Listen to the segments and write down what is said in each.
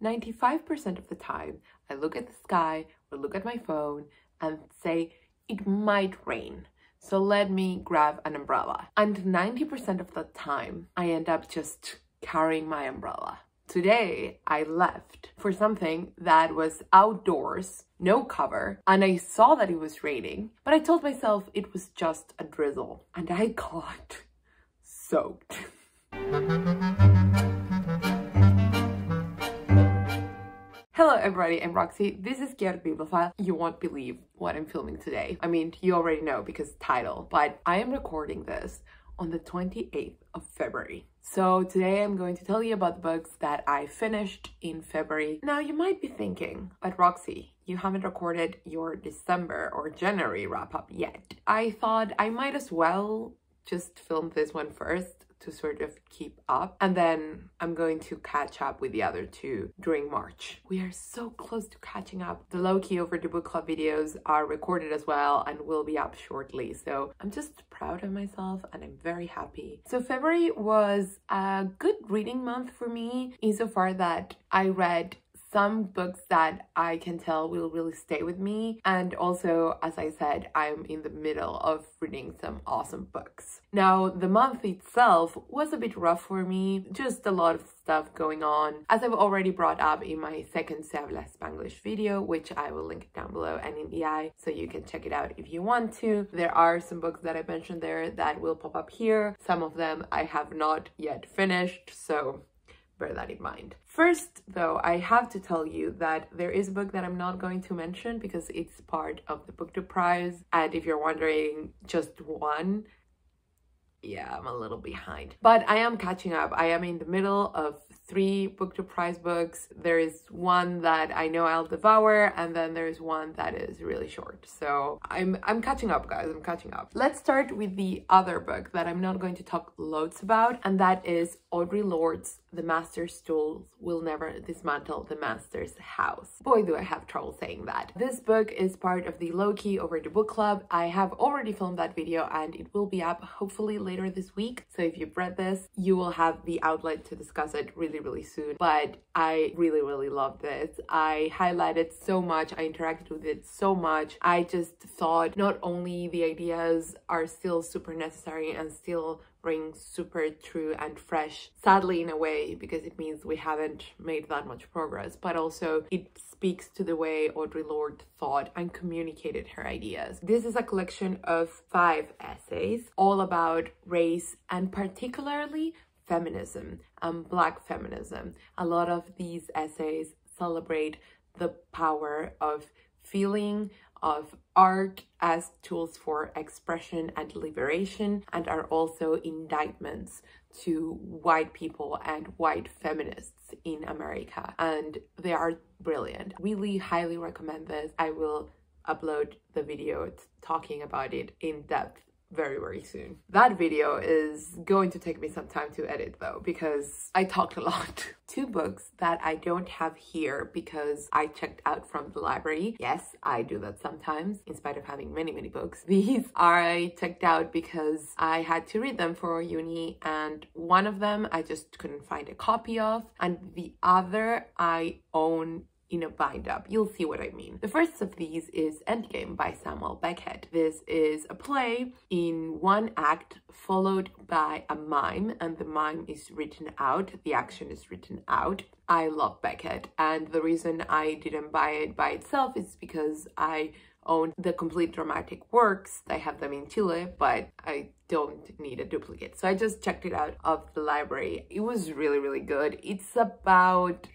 95% of the time, I look at the sky or look at my phone and say, it might rain, so let me grab an umbrella. And 90% of the time, I end up just carrying my umbrella. Today, I left for something that was outdoors, no cover, and I saw that it was raining, but I told myself it was just a drizzle, and I got soaked. Hello everybody, I'm Roxy. This is Geoffrey. You won't believe what I'm filming today. I mean, you already know because title, but I am recording this on the 28th of February. So today I'm going to tell you about the books that I finished in February. Now you might be thinking, but Roxy, you haven't recorded your December or January wrap-up yet. I thought I might as well just film this one first to sort of keep up, and then I'm going to catch up with the other two during March. We are so close to catching up. The low-key over the book club videos are recorded as well and will be up shortly, so I'm just proud of myself and I'm very happy. So February was a good reading month for me insofar that I read some books that I can tell will really stay with me, and also, as I said, I'm in the middle of reading some awesome books. Now, the month itself was a bit rough for me, just a lot of stuff going on, as I've already brought up in my second Se habla Spanglish video, which I will link down below and in the eye, so you can check it out if you want to. There are some books that I mentioned there that will pop up here. Some of them I have not yet finished, so bear that in mind. First, though, I have to tell you that there is a book that I'm not going to mention because it's part of the BookTube prize. And if you're wondering, just one, yeah, I'm a little behind. But I am catching up. I am in the middle of 3 BookTube prize books. There is one that I know I'll devour, and then there's one that is really short. So I'm catching up, guys. I'm catching up. Let's start with the other book that I'm not going to talk loads about, and that is Audre Lorde's The Master's Tools Will Never Dismantle the Master's House. Boy, do I have trouble saying that. This book is part of the low-key over the book club. I have already filmed that video and it will be up hopefully later this week. So if you've read this, you will have the outlet to discuss it really soon. But I really loved this. I highlighted so much. I interacted with it so much. I just thought not only the ideas are still super necessary and still ring super true and fresh, sadly in a way, because it means we haven't made that much progress, but also it speaks to the way Audre Lorde thought and communicated her ideas. This is a collection of 5 essays all about race and particularly feminism and Black feminism. A lot of these essays celebrate the power of feeling, of art as tools for expression and liberation, and are also indictments to white people and white feminists in America, and they are brilliant. Really highly recommend this. I will upload the video talking about it in depth very soon. That video is going to take me some time to edit though, because I talked a lot. 2 books that I don't have here because I checked out from the library. Yes, I do that sometimes in spite of having many books. These I checked out because I had to read them for uni, and one of them I just couldn't find a copy of, and the other I own in a bind up. You'll see what I mean. The first of these is Endgame by Beckett. This is a play in 1 act followed by a mime, and the mime is written out. The action is written out. I love Beckett, and the reason I didn't buy it by itself is because I own the complete dramatic works. I have them in Chile, but I don't need a duplicate. So I just checked it out of the library. It was really good. It's about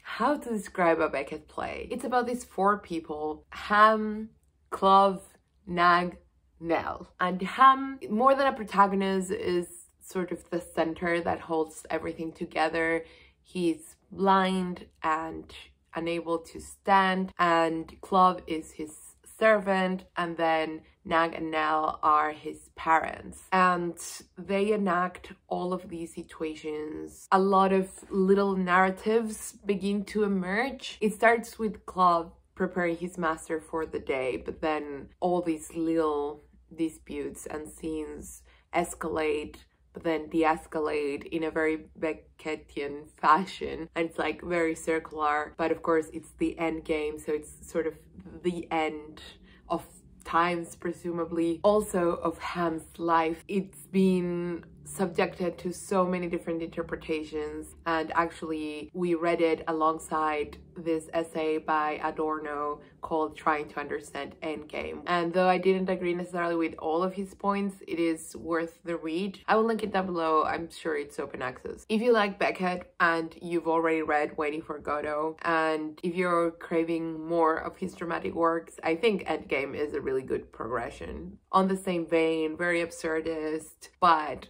how to describe a Beckett play. It's about these 4 people: Ham, Clove, Nag, Nell. And Ham, more than a protagonist, is sort of the center that holds everything together. He's blind and unable to stand, and Clove is his servant, and then Nag and Nell are his parents, and they enact all of these situations. A lot of little narratives begin to emerge. It starts with Clove preparing his master for the day, but then all these little disputes and scenes escalate, but then de-escalate in a very Beckettian fashion, and it's like very circular, but of course it's the end game, so it's sort of the end of times, presumably also of Ham's life. It's been subjected to so many different interpretations, and actually we read it alongside this essay by Adorno called Trying to Understand Endgame, and though I didn't agree necessarily with all of his points, it is worth the read. I will link it down below. I'm sure it's open access. If you like Beckett and you've already read Waiting for Godot, and if you're craving more of his dramatic works, I think Endgame is a really good progression. On the same vein, very absurdist, but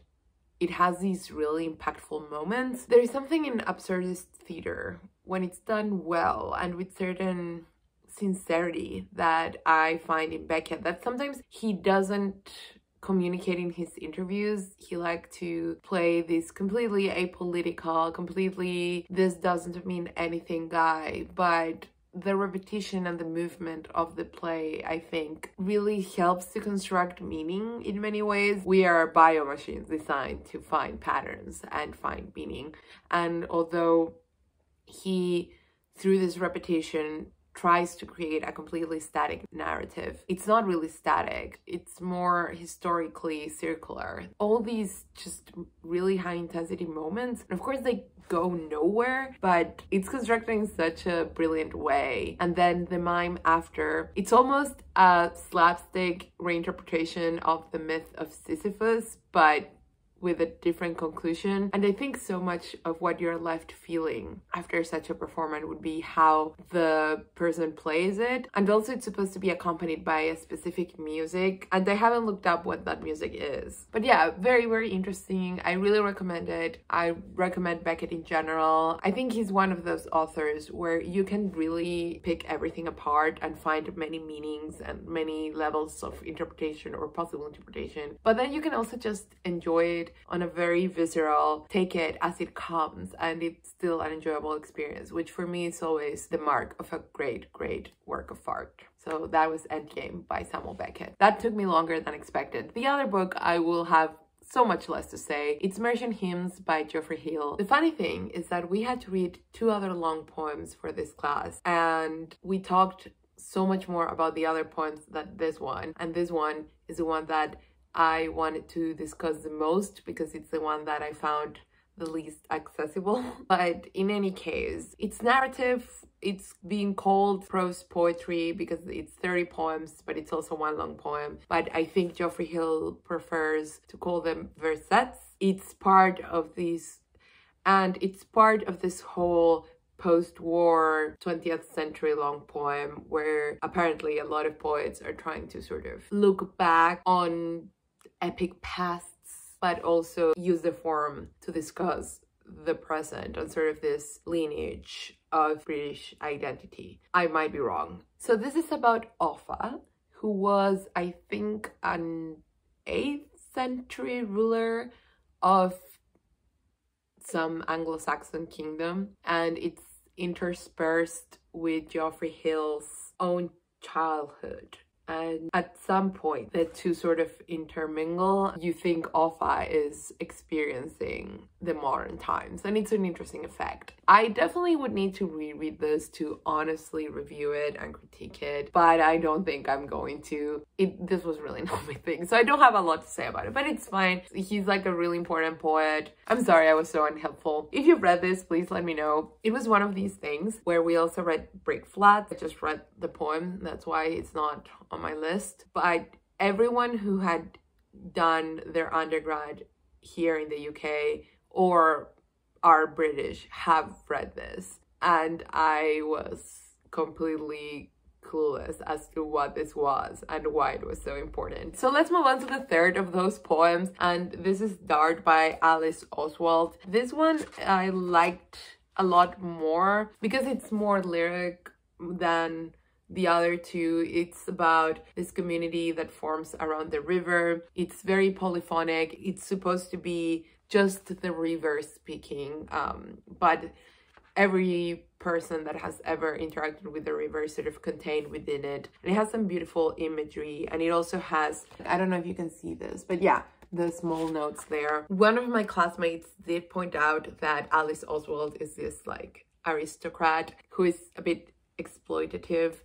it has these really impactful moments. There is something in absurdist theater when it's done well and with certain sincerity that I find in Beckett that sometimes he doesn't communicate in his interviews. He likes to play this completely apolitical, completely this doesn't mean anything guy, but the repetition and the movement of the play, I think, really helps to construct meaning in many ways. We are bio machines designed to find patterns and find meaning. And although he, through this repetition, tries to create a completely static narrative, it's not really static. It's more historically circular. All these just really high intensity moments, and of course they go nowhere, but it's constructed in such a brilliant way. And then the mime after, it's almost a slapstick reinterpretation of the myth of Sisyphus, but with a different conclusion. And I think so much of what you're left feeling after such a performance would be how the person plays it. And also it's supposed to be accompanied by a specific music, and I haven't looked up what that music is. But yeah, very, very interesting. I really recommend it. I recommend Beckett in general. I think he's one of those authors where you can really pick everything apart and find many meanings and many levels of interpretation or possible interpretation. But then you can also just enjoy it on a very visceral, take it as it comes, and it's still an enjoyable experience, which for me is always the mark of a great, great work of art. So that was Endgame by Samuel Beckett. That took me longer than expected. The other book I will have so much less to say. It's Mercian Hymns by Geoffrey Hill. The funny thing is that we had to read 2 other long poems for this class, and we talked so much more about the other poems than this one, and this one is the one that I wanted to discuss the most because it's the one that I found the least accessible. But in any case, it's narrative. It's being called prose poetry because it's 30 poems, but it's also one long poem. But I think Geoffrey Hill prefers to call them versets. It's part of these, and it's part of this whole post-war 20th century long poem where apparently a lot of poets are trying to sort of look back on epic pasts, but also use the form to discuss the present and sort of this lineage of British identity. I might be wrong. So this is about Offa, who was, I think, an 8th century ruler of some Anglo-Saxon kingdom, and it's interspersed with Geoffrey Hill's own childhood. And at some point, the two sort of intermingle. You think Offa is experiencing the modern times, and it's an interesting effect. I definitely would need to reread this to honestly review it and critique it, but I don't think I'm going to. This was really not my thing, so I don't have a lot to say about it, but it's fine. He's like a really important poet. I'm sorry I was so unhelpful. If you've read this, please let me know. It was one of these things where we also read Briggflats. I just read the poem, that's why it's not on my list, but everyone who had done their undergrad here in the UK or are British have read this, and I was completely clueless as to what this was and why it was so important. So let's move on to the third of those poems, and this is Dart by Alice Oswald. This one I liked a lot more because it's more lyric than the other two. It's about this community that forms around the river. It's very polyphonic. It's supposed to be just the river speaking, but every person that has ever interacted with the river is sort of contained within it. And it has some beautiful imagery, and it also has, I don't know if you can see this, but yeah, the small notes there. One of my classmates did point out that Alice Oswald is this like aristocrat who is a bit exploitative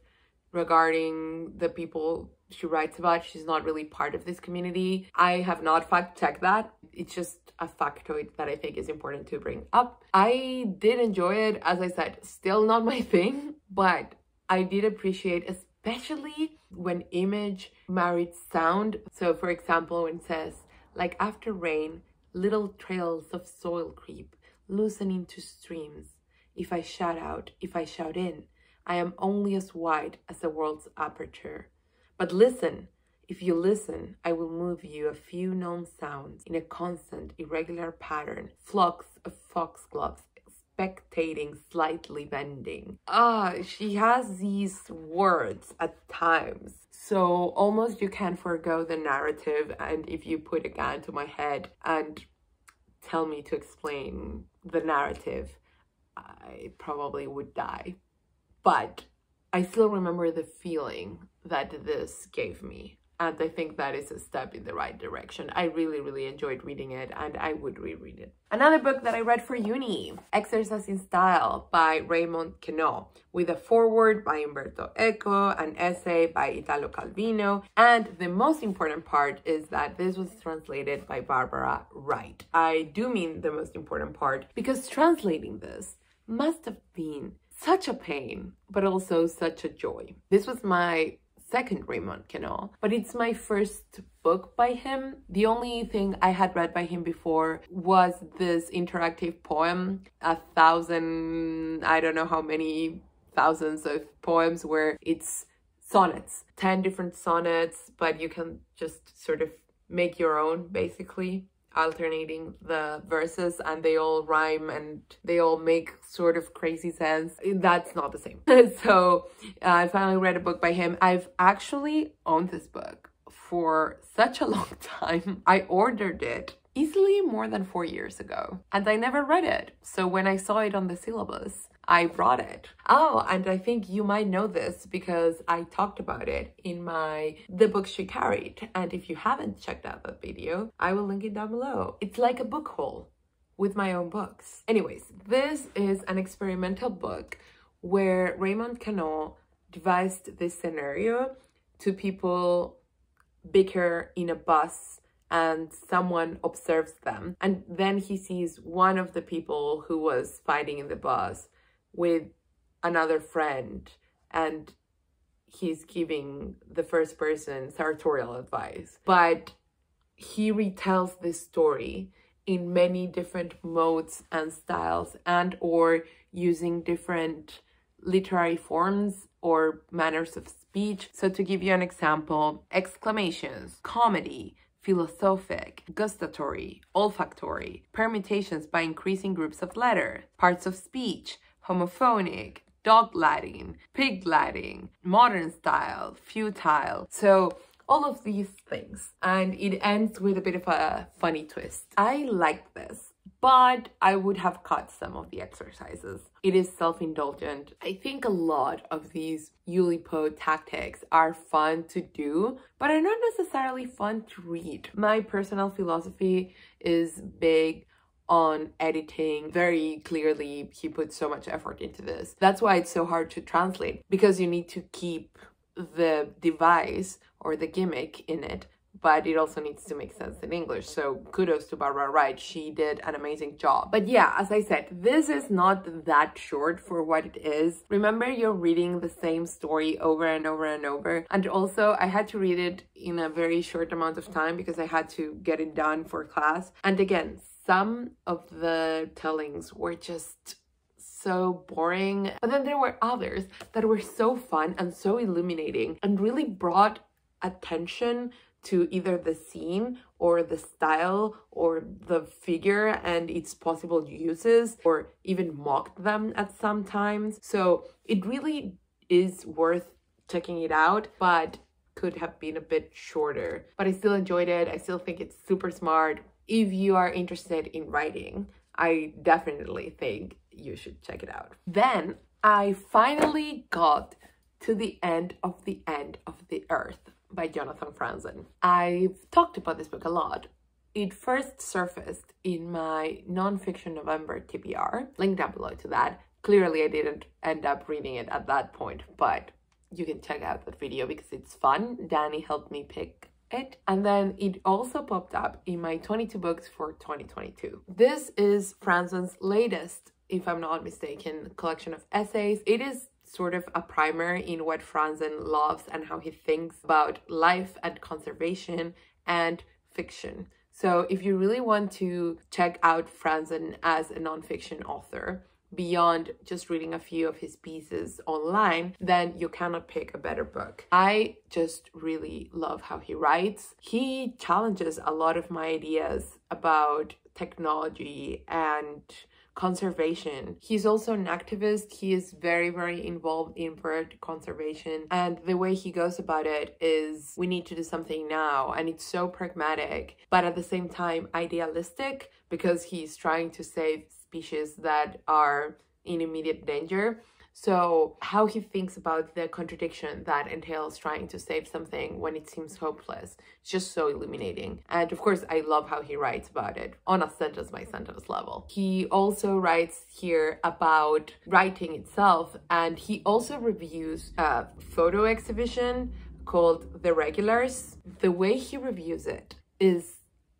regarding the people she writes about. She's not really part of this community. I have not fact-checked that. It's just a factoid that I think is important to bring up. I did enjoy it. As I said, still not my thing, but I did appreciate, especially when image married sound. So for example, when it says, like after rain, little trails of soil creep, loosening to streams. If I shout out, if I shout in, I am only as wide as the world's aperture. But listen, if you listen, I will move you a few known sounds in a constant, irregular pattern, flocks of foxgloves, spectating, slightly bending. She has these words at times. So almost you can forego the narrative, and if you put a gun to my head and tell me to explain the narrative, I probably would die. But I still remember the feeling that this gave me. And I think that is a step in the right direction. I really enjoyed reading it, and I would reread it. Another book that I read for uni, Exercise in Style by Raymond Queneau, with a foreword by Umberto Eco, an essay by Italo Calvino, and the most important part is that this was translated by Barbara Wright. I do mean the most important part because translating this must have been such a pain, but also such a joy. This was my second Raymond Queneau, but it's my first book by him. The only thing I had read by him before was this interactive poem, 1,000, I don't know how many thousands of poems, where it's sonnets, 10 different sonnets, but you can just sort of make your own, basically, alternating the verses, and they all rhyme and they all make sort of crazy sense. That's not the same. So I finally read a book by him. I've actually owned this book for such a long time. I ordered it easily more than 4 years ago, and I never read it. So when I saw it on the syllabus, I brought it. Oh, and I think you might know this because I talked about it in my The Books She Carried. And if you haven't checked out that video, I will link it down below. It's like a book haul with my own books. Anyways, this is an experimental book where Raymond Queneau devised this scenario. Two people bicker in a bus and someone observes them. And then he sees one of the people who was fighting in the bus with another friend, and he's giving the first person sartorial advice. But he retells this story in many different modes and styles, and or using different literary forms or manners of speech. So to give you an example, exclamations, comedy, philosophic, gustatory, olfactory, permutations by increasing groups of letter, parts of speech, homophonic, dog Latin, pig Latin, modern style, futile. So all of these things. And it ends with a bit of a funny twist. I like this, but I would have cut some of the exercises. It is self-indulgent. I think a lot of these Oulipo tactics are fun to do, but are not necessarily fun to read. My personal philosophy is big on editing. Very clearly, he put so much effort into this. That's why it's so hard to translate, because you need to keep the device or the gimmick in it, but it also needs to make sense in English. So kudos to Barbara Wright. She did an amazing job. But yeah, as I said, this is not that short for what it is. Remember, you're reading the same story over and over and over. And also, I had to read it in a very short amount of time because I had to get it done for class. And again, some of the tellings were just so boring. But then there were others that were so fun and so illuminating and really brought attention to either the scene or the style or the figure and its possible uses, or even mocked them at some times. So it really is worth checking it out, but could have been a bit shorter. But I still enjoyed it. I still think it's super smart. If you are interested in writing, I definitely think you should check it out. Then I finally got to the end of the earth by Jonathan Franzen. I've talked about this book a lot It first surfaced in my nonfiction November TBR, link down below to that. Clearly I didn't end up reading it at that point, but you can check out that video because it's fun. Danny helped me pick it. And then it also popped up in my 22 books for 2022. This is Franzen's latest, if I'm not mistaken, collection of essays. It is sort of a primer in what Franzen loves and how he thinks about life and conservation and fiction. So if you really want to check out Franzen as a nonfiction author, beyond just reading a few of his pieces online, then you cannot pick a better book. I just really love how he writes. He challenges a lot of my ideas about technology and conservation. He's also an activist. He is very, very involved in bird conservation, and the way he goes about it is, we need to do something now, and it's so pragmatic but at the same time idealistic, because he's trying to save species that are in immediate danger. So how he thinks about the contradiction that entails trying to save something when it seems hopeless, it's just so illuminating. And of course, I love how he writes about it on a sentence by sentence level. He also writes here about writing itself, and he also reviews a photo exhibition called The Regulars. The way he reviews it is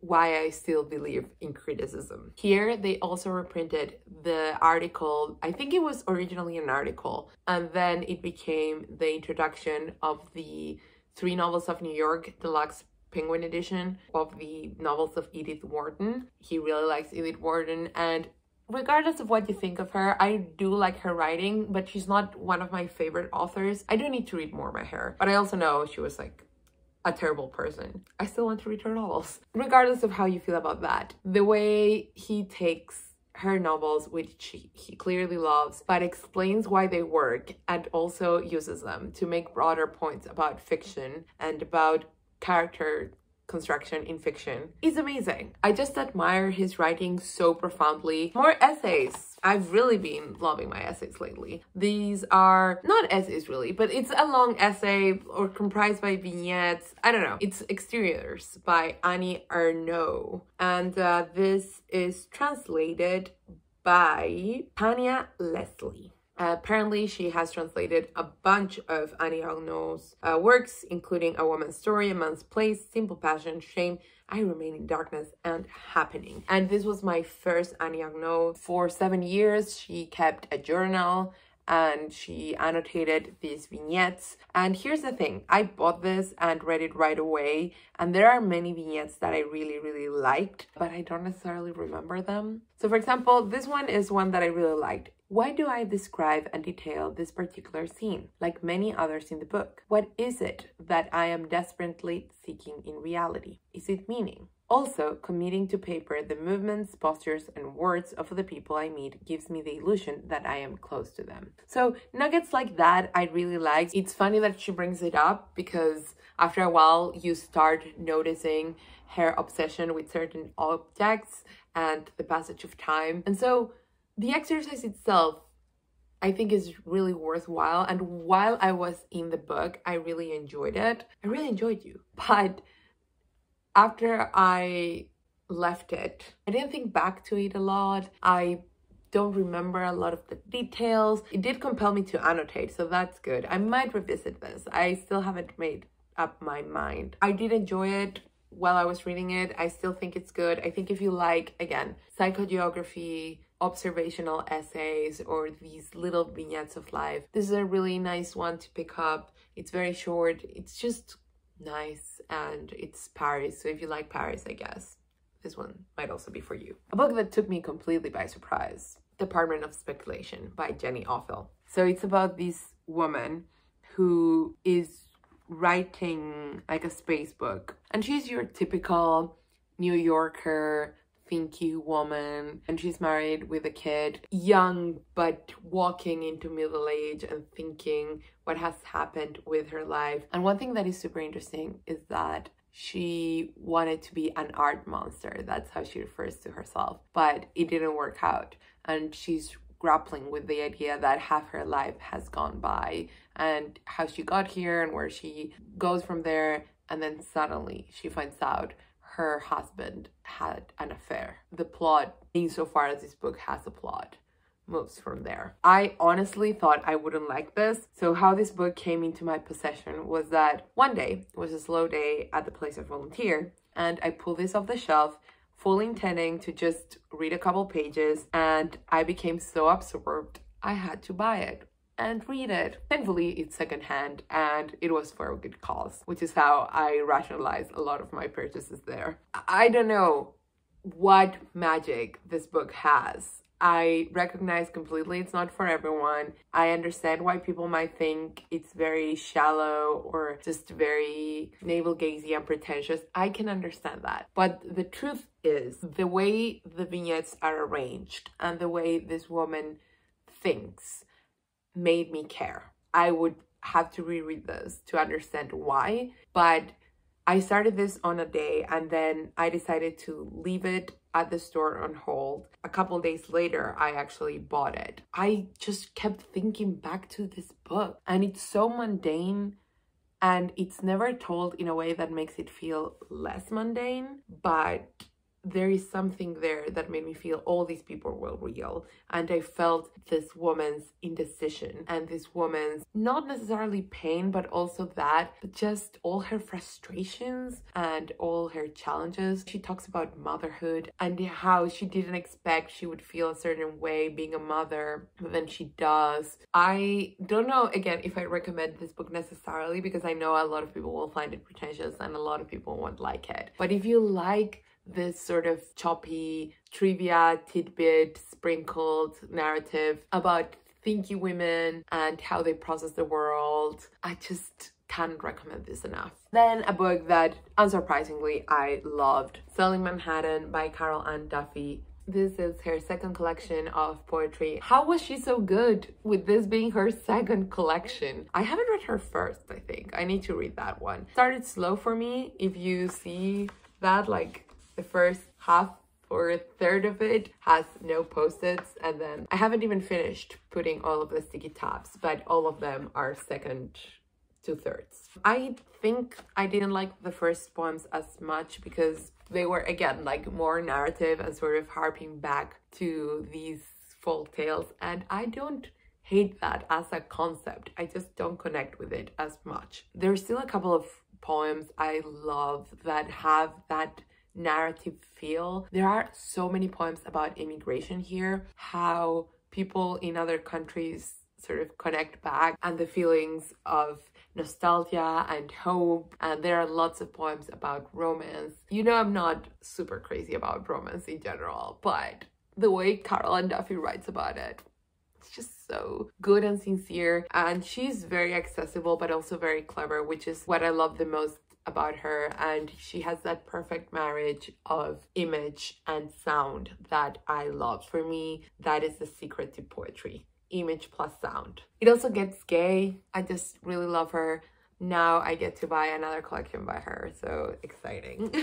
why I still believe in criticism. Here, they also reprinted the article. I think it was originally an article, and then it became the introduction of the 3 Novels of New York Deluxe Penguin edition of the novels of Edith Wharton. He really likes Edith Wharton, and regardless of what you think of her, I do like her writing, but she's not one of my favorite authors. I do need to read more by her, but I also know she was like a terrible person. I still want to read her novels. Regardless of how you feel about that, the way he takes her novels, which he clearly loves, but explains why they work and also uses them to make broader points about fiction and about character construction in fiction, is amazing. I just admire his writing so profoundly. More essays. I've really been loving my essays lately. These are not essays really, but it's a long essay or comprised by vignettes. I don't know. It's Exteriors by Annie Ernaux. And this is translated by Tania Leslie. Apparently, she has translated a bunch of Annie Ernaux's works, including A Woman's Story, A Man's Place, Simple Passion, Shame, I Remain in Darkness, and Happening. And this was my first Annie Ernaux. For 7 years, she kept a journal and she annotated these vignettes. And here's the thing, I bought this and read it right away, and there are many vignettes that I really, really liked, but I don't necessarily remember them. So for example, this one is one that I really liked. Why do I describe and detail this particular scene, like many others in the book? What is it that I am desperately seeking in reality? Is it meaning? Also, committing to paper the movements, postures, and words of the people I meet gives me the illusion that I am close to them. So nuggets like that I really like. It's funny that she brings it up because after a while you start noticing her obsession with certain objects and the passage of time. And so the exercise itself, I think, is really worthwhile. And while I was in the book, I really enjoyed it. I really enjoyed you. But after I left it, I didn't think back to it a lot. I don't remember a lot of the details. It did compel me to annotate, so that's good. I might revisit this. I still haven't made up my mind. I did enjoy it while I was reading it. I still think it's good. I think if you like, again, psychogeography, observational essays, or these little vignettes of life, this is a really nice one to pick up. It's very short. It's just nice, and it's Paris. So if you like Paris, I guess this one might also be for you. A book that took me completely by surprise, Department of Speculation by Jenny Offill. So it's about this woman who is writing like a space book, and she's your typical New Yorker thinky woman, and she's married with a kid, young but walking into middle age and thinking what has happened with her life. And one thing that is super interesting is that she wanted to be an art monster. That's how she refers to herself, but it didn't work out, and she's grappling with the idea that half her life has gone by and how she got here and where she goes from there. And then suddenly she finds out her husband had an affair. The plot, insofar as this book has a plot, moves from there. I honestly thought I wouldn't like this. So how this book came into my possession was that one day, it was a slow day at the place I volunteer, and I pulled this off the shelf, fully intending to just read a couple pages, and I became so absorbed I had to buy it and read it. Thankfully, it's secondhand and it was for a good cause, which is how I rationalize a lot of my purchases there. I don't know what magic this book has. I recognize completely it's not for everyone. I understand why people might think it's very shallow or just very navel-gazing and pretentious. I can understand that. But the truth is, the way the vignettes are arranged and the way this woman thinks made me care. I would have to reread this to understand why, but I started this on a day and then I decided to leave it at the store on hold. A couple days later, I actually bought it. I just kept thinking back to this book, and it's so mundane and it's never told in a way that makes it feel less mundane, but there is something there that made me feel all these people were real. And I felt this woman's indecision and this woman's not necessarily pain, but also that, but just all her frustrations and all her challenges. She talks about motherhood and how she didn't expect she would feel a certain way being a mother, but then she does. I don't know, again, if I recommend this book necessarily, because I know a lot of people will find it pretentious and a lot of people won't like it. But if you like this sort of choppy trivia tidbit sprinkled narrative about thinky women and how they process the world, I just can't recommend this enough. Then a book that unsurprisingly I loved, Selling Manhattan by Carol Ann Duffy. This is her second collection of poetry. How was she so good with this being her second collection? I haven't read her first, I think. I need to read that one. Started slow for me. If you see that, like, the first half or a third of it has no post-its, and then I haven't even finished putting all of the sticky tabs, but all of them are second two-thirds. I think I didn't like the first poems as much because they were, again, like more narrative and sort of harping back to these folk tales, and I don't hate that as a concept. I just don't connect with it as much. There's still a couple of poems I love that have that narrative feel. There are so many poems about immigration here, how people in other countries sort of connect back, and the feelings of nostalgia and hope. And there are lots of poems about romance. You know, I'm not super crazy about romance in general, but the way Carol Ann Duffy writes about it, it's just so good and sincere, and she's very accessible but also very clever, which is what I love the most about her. And she has that perfect marriage of image and sound that I love. For me, that is the secret to poetry: image plus sound. It also gets gay. I just really love her. Now I get to buy another collection by her, so exciting.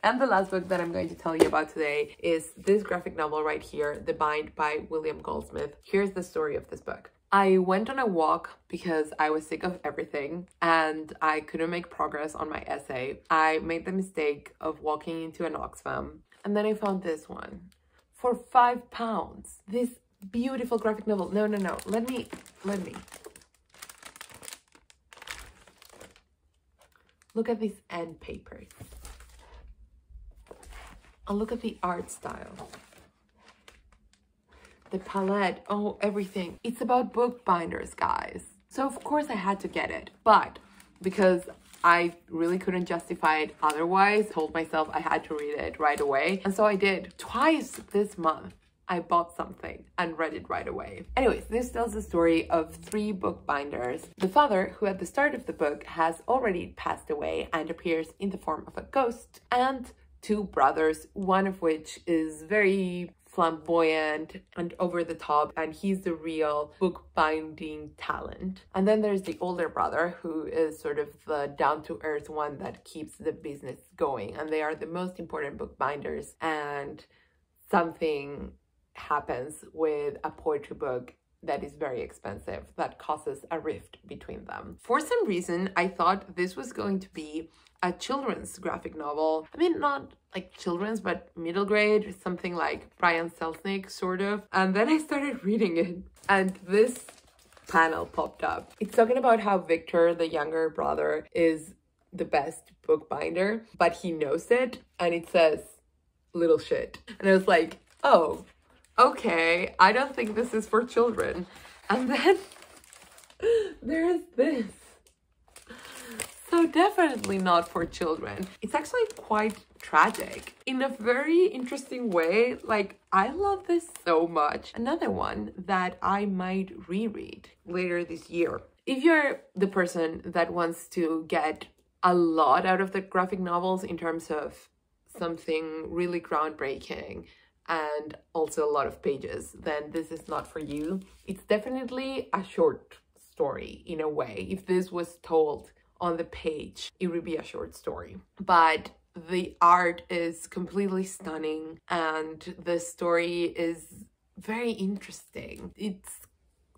And the last book that I'm going to tell you about today is this graphic novel right here, The Bind by William Goldsmith. Here's the story of this book. I went on a walk because I was sick of everything and I couldn't make progress on my essay. I made the mistake of walking into an Oxfam, and then I found this one for £5. This beautiful graphic novel. No, let me. Look at these end papers. And look at the art style. The palette, oh, everything. It's about bookbinders, guys. So of course I had to get it, but because I really couldn't justify it otherwise, told myself I had to read it right away. And so I did. Twice this month, I bought something and read it right away. Anyways, this tells the story of 3 bookbinders. The father, who at the start of the book has already passed away and appears in the form of a ghost, and 2 brothers, one of which is very flamboyant and over the top, and he's the real bookbinding talent. And then there's the older brother, who is sort of the down-to-earth one that keeps the business going, and they are the most important bookbinders. And something happens with a poetry book that is very expensive, that causes a rift between them. For some reason, I thought this was going to be a children's graphic novel. I mean, not like children's, but middle grade, something like Brian Selznick, sort of. And then I started reading it, and this panel popped up. It's talking about how Victor, the younger brother, is the best bookbinder, but he knows it, and it says, little shit. And I was like, oh, okay, I don't think this is for children. And then there's this. So definitely not for children. It's actually quite tragic in a very interesting way. Like, I love this so much. Another one that I might reread later this year. If you're the person that wants to get a lot out of the graphic novels in terms of something really groundbreaking and also a lot of pages, then this is not for you. It's definitely a short story in a way. If this was told on the page, it would be a short story. But the art is completely stunning and the story is very interesting. It's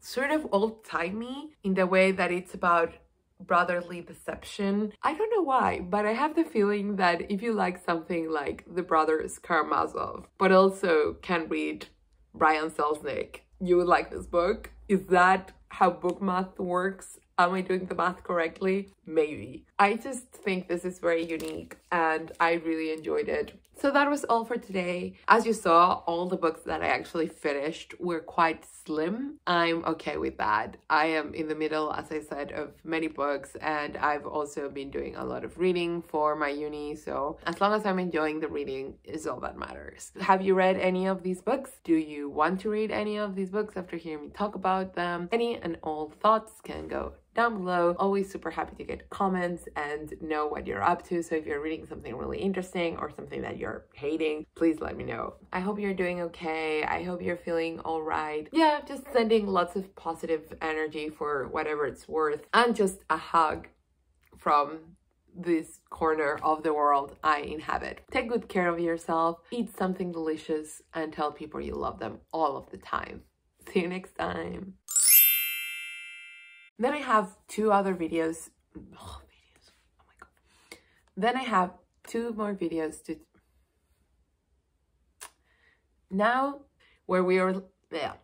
sort of old-timey in the way that it's about brotherly deception. I don't know why, but I have the feeling that if you like something like The Brothers Karamazov, but also can read Brian Selznick, you would like this book. Is that how book math works? Am I doing the math correctly? Maybe. I just think this is very unique and I really enjoyed it. So that was all for today. As you saw, all the books that I actually finished were quite slim. I'm okay with that. I am in the middle, as I said, of many books, and I've also been doing a lot of reading for my uni. So as long as I'm enjoying the reading is all that matters. Have you read any of these books? Do you want to read any of these books after hearing me talk about them? Any and all thoughts can go down below. Always super happy to get comments and know what you're up to. So if you're reading something really interesting or something that you're hating, please let me know. I hope you're doing okay. I hope you're feeling all right. Yeah, just sending lots of positive energy for whatever it's worth, and just a hug from this corner of the world I inhabit. Take good care of yourself, eat something delicious, and tell people you love them all of the time. See you next time. Then I have two other videos. Oh my god. Then I have two more videos to now where we are. Yeah.